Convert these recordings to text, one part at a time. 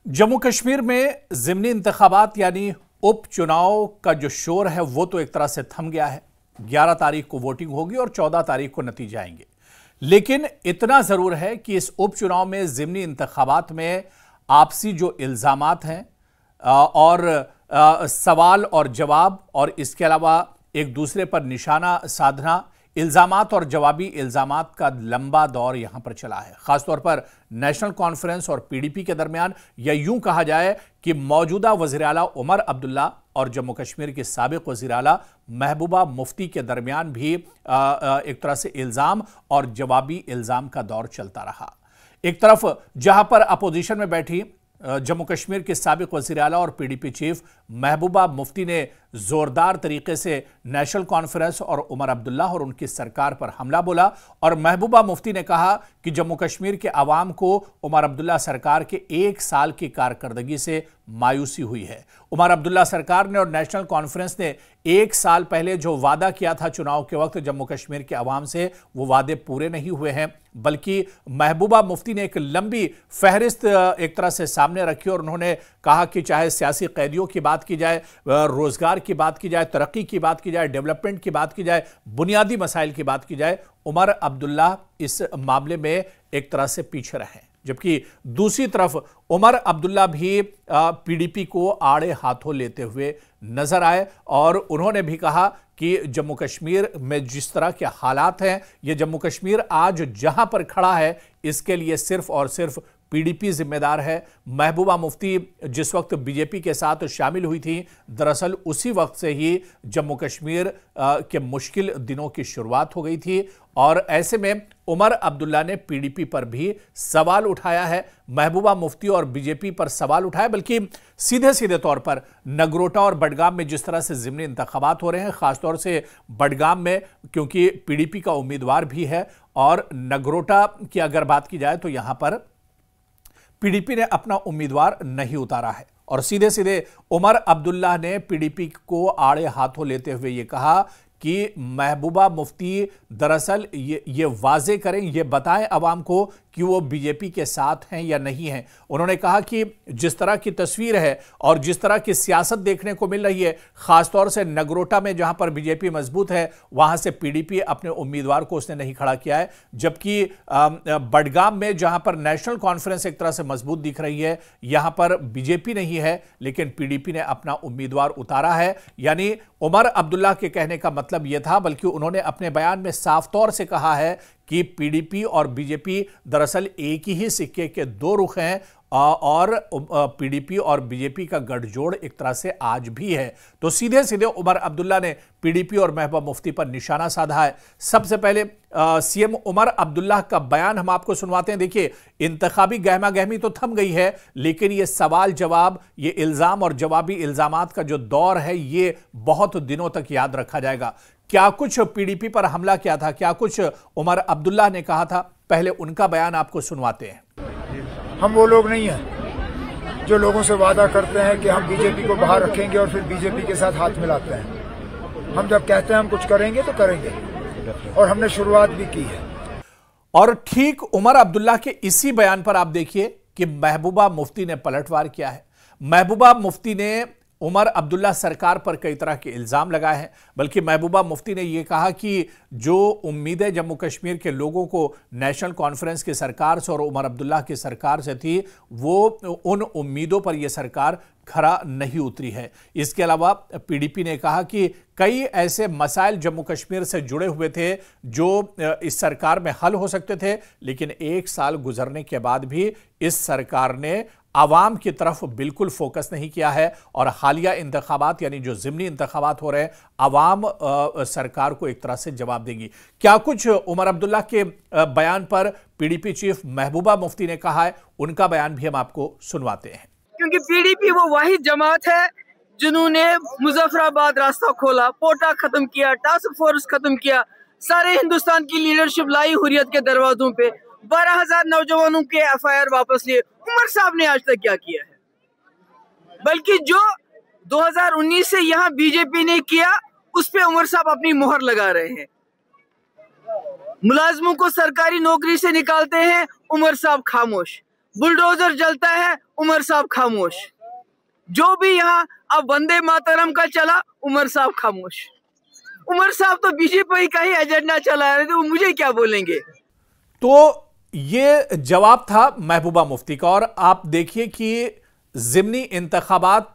जम्मू कश्मीर में ज़िमनी इंतखाबात यानी उपचुनाव का जो शोर है वो तो एक तरह से थम गया है। 11 तारीख को वोटिंग होगी और 14 तारीख को नतीजे आएंगे। लेकिन इतना ज़रूर है कि इस उपचुनाव में ज़िमनी इंतखाबात में आपसी जो इल्ज़ामात हैं और सवाल और जवाब और इसके अलावा एक दूसरे पर निशाना साधना, इल्ज़ामात और जवाबी इल्ज़ामात का लंबा दौर यहां पर चला है। खासतौर पर नेशनल कॉन्फ्रेंस और पीडीपी के दरमियान, या यूं कहा जाए कि मौजूदा वज़ीर आला उमर अब्दुल्ला और जम्मू कश्मीर के साबिक़ वज़ीर आला महबूबा मुफ्ती के दरमियान भी एक तरह से इल्ज़ाम और जवाबी इल्ज़ाम का दौर चलता रहा। एक तरफ जहां पर अपोजिशन में बैठी जम्मू कश्मीर के साबिक़ वज़ीर आला और पीडीपी चीफ महबूबा मुफ्ती ने जोरदार तरीके से नेशनल कॉन्फ्रेंस और उमर अब्दुल्ला और उनकी सरकार पर हमला बोला और महबूबा मुफ्ती ने कहा कि जम्मू कश्मीर के अवाम को उमर अब्दुल्ला सरकार के 1 साल की कारकर्दगी से मायूसी हुई है। उमर अब्दुल्ला सरकार ने और नेशनल कॉन्फ्रेंस ने 1 साल पहले जो वादा किया था चुनाव के वक्त जम्मू कश्मीर के अवाम से, वो वादे पूरे नहीं हुए हैं, बल्कि महबूबा मुफ्ती ने एक लंबी फहरिस्त एक तरह से सामने रखी और उन्होंने कहा कि चाहे सियासी कैदियों की बात की जाए, रोजगार की बात की जाए, तरक्की की बात की जाए, डेवलपमेंट की बात की जाए, बुनियादी मसाइल की बात की जाए, उमर अब्दुल्ला इस मामले में एक तरह से पीछे रहे। जबकि दूसरी तरफ उमर अब्दुल्ला भी पीडीपी को आड़े हाथों लेते हुए नजर आए और उन्होंने भी कहा कि जम्मू कश्मीर में जिस तरह के हालात हैं, ये जम्मू कश्मीर आज जहां पर खड़ा है इसके लिए सिर्फ और सिर्फ पीडीपी जिम्मेदार है। महबूबा मुफ्ती जिस वक्त बीजेपी के साथ शामिल हुई थी, दरअसल उसी वक्त से ही जम्मू कश्मीर के मुश्किल दिनों की शुरुआत हो गई थी और ऐसे में उमर अब्दुल्ला ने पीडीपी पर भी सवाल उठाया है, महबूबा मुफ्ती और बीजेपी पर सवाल उठाया, बल्कि सीधे सीधे तौर पर नगरोटा और बडगाम में जिस तरह से ज़िमनी इंतखाबात हो रहे हैं, खासतौर से बडगाम में क्योंकि पीडीपी का उम्मीदवार भी है और नगरोटा की अगर बात की जाए तो यहां पर पीडीपी ने अपना उम्मीदवार नहीं उतारा है और सीधे सीधे उमर अब्दुल्ला ने पीडीपी को आड़े हाथों लेते हुए यह कहा कि महबूबा मुफ्ती दरअसल ये वाजे करें, ये बताएं अवाम को कि वो बीजेपी के साथ हैं या नहीं हैं। उन्होंने कहा कि जिस तरह की तस्वीर है और जिस तरह की सियासत देखने को मिल रही है, खासतौर से नगरोटा में जहां पर बीजेपी मजबूत है वहां से पीडीपी अपने उम्मीदवार को उसने नहीं खड़ा किया है, जबकि बडगाम में जहां पर नेशनल कॉन्फ्रेंस एक तरह से मजबूत दिख रही है, यहां पर बीजेपी नहीं है लेकिन पीडीपी ने अपना उम्मीदवार उतारा है। यानी उमर अब्दुल्ला के कहने का मतलब यह था, बल्कि उन्होंने अपने बयान में साफ तौर से कहा है कि पीडीपी और बीजेपी दरअसल एक ही सिक्के के दो रुख हैं और पीडीपी और बीजेपी का गठजोड़ एक तरह से आज भी है। तो सीधे सीधे उमर अब्दुल्ला ने पीडीपी और महबूबा मुफ्ती पर निशाना साधा है। सबसे पहले सीएम उमर अब्दुल्ला का बयान हम आपको सुनवाते हैं। देखिए, इंतखाबी गहमा गहमी तो थम गई है, लेकिन ये सवाल जवाब, ये इल्जाम और जवाबी इल्जामात का जो दौर है ये बहुत दिनों तक याद रखा जाएगा। क्या कुछ पीडीपी पर हमला किया था, क्या कुछ उमर अब्दुल्ला ने कहा था, पहले उनका बयान आपको सुनवाते हैं। हम वो लोग नहीं हैं जो लोगों से वादा करते हैं कि हम बीजेपी को बाहर रखेंगे और फिर बीजेपी के साथ हाथ मिलाते हैं। हम जब कहते हैं हम कुछ करेंगे तो करेंगे और हमने शुरुआत भी की है। और ठीक उमर अब्दुल्ला के इसी बयान पर आप देखिए कि महबूबा मुफ्ती ने पलटवार किया है। महबूबा मुफ्ती ने उमर अब्दुल्ला सरकार पर कई तरह के इल्जाम लगाए हैं, बल्कि महबूबा मुफ्ती ने यह कहा कि जो उम्मीदें जम्मू कश्मीर के लोगों को नेशनल कॉन्फ्रेंस की सरकार से और उमर अब्दुल्ला की सरकार से थी, वो उन उम्मीदों पर यह सरकार खरा नहीं उतरी है। इसके अलावा पीडीपी ने कहा कि कई ऐसे मसाइल जम्मू कश्मीर से जुड़े हुए थे जो इस सरकार में हल हो सकते थे, लेकिन 1 साल गुजरने के बाद भी इस सरकार ने आवाम की तरफ बिल्कुल फोकस नहीं किया है और हालिया इंतखाबात यानी जो ज़िमनी इंतखाबात हो रहे हैं, आवाम सरकार को एक तरह से जवाब देगी। क्या कुछ उमर अब्दुल्ला के बयान पर पीडीपी चीफ महबूबा मुफ्ती ने कहा है, उनका बयान भी हम आपको सुनवाते हैं। क्योंकि पीडीपी वो वाहिद जमात है जिन्होंने मुजफ्फराबाद रास्ता खोला, पोटा खत्म किया, टास्क फोर्स खत्म किया, सारे हिंदुस्तान की लीडरशिप लाई हुर्रियत के दरवाजों पे, 12,000 नौजवानों के एफआईआर वापस लिए। उमर साहब ने आज तक क्या किया है? बल्कि जो 2019 से यहाँ बीजेपी ने किया उस पे उमर साहब अपनी मोहर लगा रहे हैं। मुलाजमों को सरकारी नौकरी से निकालते हैं, उमर साहब खामोश। बुलडोजर जलता है, उमर साहब खामोश। जो भी यहाँ अब वंदे मातरम का चला, उमर साहब खामोश। उमर साहब तो बीजेपी का ही एजेंडा चला रहे थे, वो मुझे क्या बोलेंगे। तो ये जवाब था महबूबा मुफ्ती का। और आप देखिए कि ज़िमनी इंतखाबात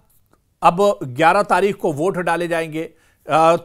अब 11 तारीख को वोट डाले जाएंगे।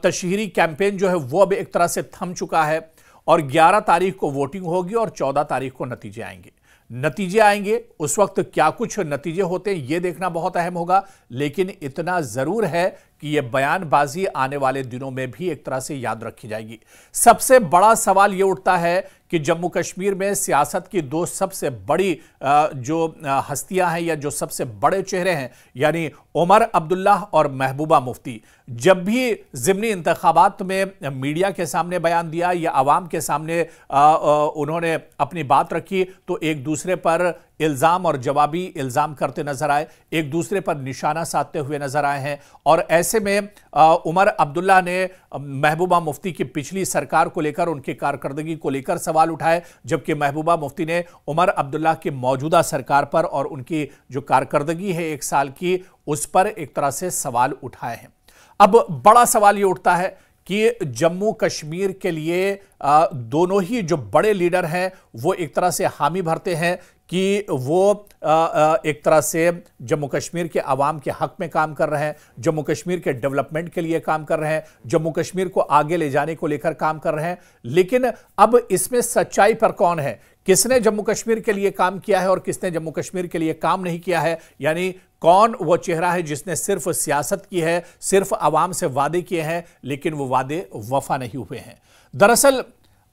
तशहीरी कैंपेन जो है वो अब एक तरह से थम चुका है और 11 तारीख को वोटिंग होगी और 14 तारीख को नतीजे आएंगे। उस वक्त क्या कुछ नतीजे होते हैं ये देखना बहुत अहम होगा, लेकिन इतना जरूर है कि यह बयानबाजी आने वाले दिनों में भी एक तरह से याद रखी जाएगी। सबसे बड़ा सवाल यह उठता है कि जम्मू कश्मीर में सियासत की दो सबसे बड़ी जो हस्तियां हैं या जो सबसे बड़े चेहरे हैं, यानी उमर अब्दुल्ला और महबूबा मुफ्ती, जब भी ज़िमनी इंतखाबात में मीडिया के सामने बयान दिया या आवाम के सामने उन्होंने अपनी बात रखी, तो एक दूसरे पर इल्जाम और जवाबी इल्जाम करते नजर आए, एक दूसरे पर निशाना साधते हुए नजर आए हैं। और ऐसे में उमर अब्दुल्ला ने महबूबा मुफ्ती की पिछली सरकार को लेकर, उनकी कारकर्दगी को लेकर सवाल उठाए, जबकि महबूबा मुफ्ती ने उमर अब्दुल्ला की मौजूदा सरकार पर और उनकी जो कारकर्दगी है 1 साल की, उस पर एक तरह से सवाल उठाए हैं। अब बड़ा सवाल यह उठता है कि जम्मू कश्मीर के लिए दोनों ही जो बड़े लीडर हैं वो एक तरह से हामी भरते हैं कि वो एक तरह से जम्मू कश्मीर के अवाम के हक में काम कर रहे हैं, जम्मू कश्मीर के डेवलपमेंट के लिए काम कर रहे हैं, जम्मू कश्मीर को आगे ले जाने को लेकर काम कर रहे हैं। लेकिन अब इसमें सच्चाई पर कौन है, किसने जम्मू कश्मीर के लिए काम किया है और किसने जम्मू कश्मीर के लिए काम नहीं किया है, यानी कौन वो चेहरा है जिसने सिर्फ सियासत की है, सिर्फ अवाम से वादे किए हैं, लेकिन वो वादे वफा नहीं हुए हैं। दरअसल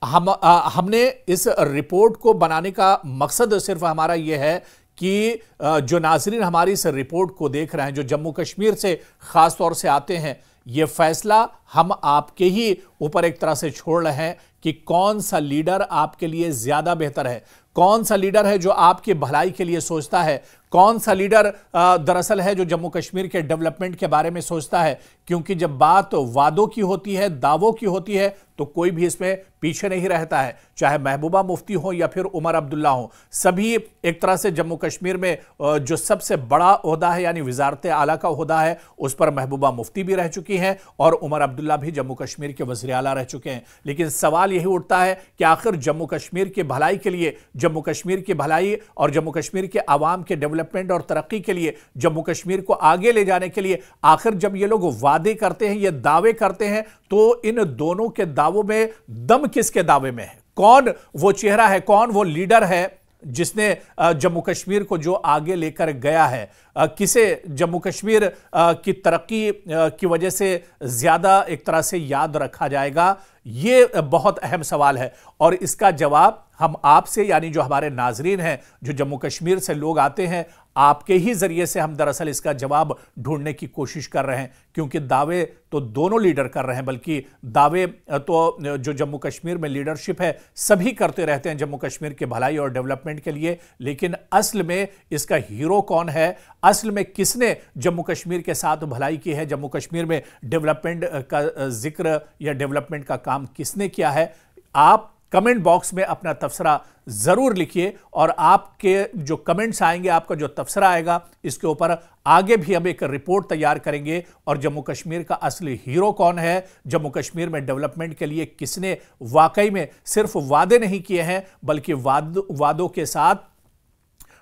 हमने इस रिपोर्ट को बनाने का मकसद सिर्फ हमारा यह है कि जो नाजरीन हमारी इस रिपोर्ट को देख रहे हैं, जो जम्मू कश्मीर से खास तौर से आते हैं, यह फैसला हम आपके ही ऊपर एक तरह से छोड़ रहे हैं कि कौन सा लीडर आपके लिए ज्यादा बेहतर है, कौन सा लीडर है जो आपकी भलाई के लिए सोचता है, कौन सा लीडर दरअसल है जो जम्मू कश्मीर के डेवलपमेंट के बारे में सोचता है। क्योंकि जब बात वादों की होती है, दावों की होती है, तो कोई भी इसमें पीछे नहीं रहता है, चाहे महबूबा मुफ्ती हो या फिर उमर अब्दुल्ला हो। सभी एक तरह से जम्मू कश्मीर में जो सबसे बड़ा ओहदा है यानी वजारत आला का ओहदा है, उस पर महबूबा मुफ्ती भी रह चुकी हैं और उमर अब्दुल्ला भी जम्मू कश्मीर के वज़ीर आला रह चुके हैं। लेकिन सवाल यही उठता है कि आखिर जम्मू कश्मीर की भलाई के लिए, जम्मू कश्मीर की भलाई और जम्मू कश्मीर के आवाम के डेवलपमेंट और तरक्की के लिए, जम्मू कश्मीर को आगे ले जाने के लिए, आखिर जब ये लोग वादे करते हैं, ये दावे करते हैं, तो इन दोनों के दावों में दम किसके दावे में है? कौन वो चेहरा है, कौन वो लीडर है जिसने जम्मू कश्मीर को जो आगे लेकर गया है? किसे जम्मू कश्मीर की तरक्की की वजह से ज्यादा एक तरह से याद रखा जाएगा? ये बहुत अहम सवाल है और इसका जवाब हम आपसे, यानी जो हमारे नाजरीन हैं, जो जम्मू कश्मीर से लोग आते हैं, आपके ही जरिए से हम दरअसल इसका जवाब ढूंढने की कोशिश कर रहे हैं। क्योंकि दावे तो दोनों लीडर कर रहे हैं, बल्कि दावे तो जो जम्मू कश्मीर में लीडरशिप है सभी करते रहते हैं जम्मू कश्मीर की भलाई और डेवलपमेंट के लिए। लेकिन असल में इसका हीरो कौन है, असल में किसने जम्मू कश्मीर के साथ भलाई की है, जम्मू कश्मीर में डेवलपमेंट का जिक्र या डेवलपमेंट का काम किसने किया है? आप कमेंट बॉक्स में अपना तबसरा जरूर लिखिए और आपके जो कमेंट्स आएंगे, आपका जो तबसरा आएगा, इसके ऊपर आगे भी हम एक रिपोर्ट तैयार करेंगे और जम्मू कश्मीर का असली हीरो कौन है, जम्मू कश्मीर में डेवलपमेंट के लिए किसने वाकई में सिर्फ वादे नहीं किए हैं बल्कि वादों के साथ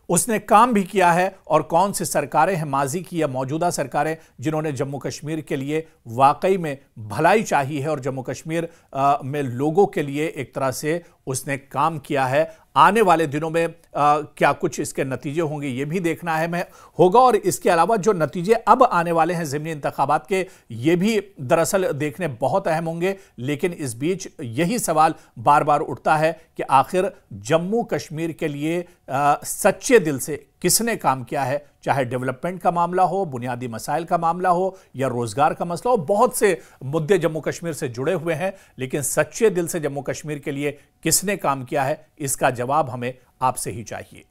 उसने काम भी किया है, और कौन सी सरकारें हैं माजी की या मौजूदा सरकारें जिन्होंने जम्मू कश्मीर के लिए वाकई में भलाई चाहिए है और जम्मू कश्मीर में लोगों के लिए एक तरह से उसने काम किया है। आने वाले दिनों में क्या कुछ इसके नतीजे होंगे ये भी देखना अहम होगा। और इसके अलावा जो नतीजे अब आने वाले हैं ज़िमनी इंतखाबात के, ये भी दरअसल देखने बहुत अहम होंगे। लेकिन इस बीच यही सवाल बार बार उठता है कि आखिर जम्मू कश्मीर के लिए सच्चे दिल से किसने काम किया है, चाहे डेवलपमेंट का मामला हो, बुनियादी मसाइल का मामला हो या रोजगार का मसला हो। बहुत से मुद्दे जम्मू कश्मीर से जुड़े हुए हैं, लेकिन सच्चे दिल से जम्मू कश्मीर के लिए किसने काम किया है, इसका जवाब हमें आपसे ही चाहिए।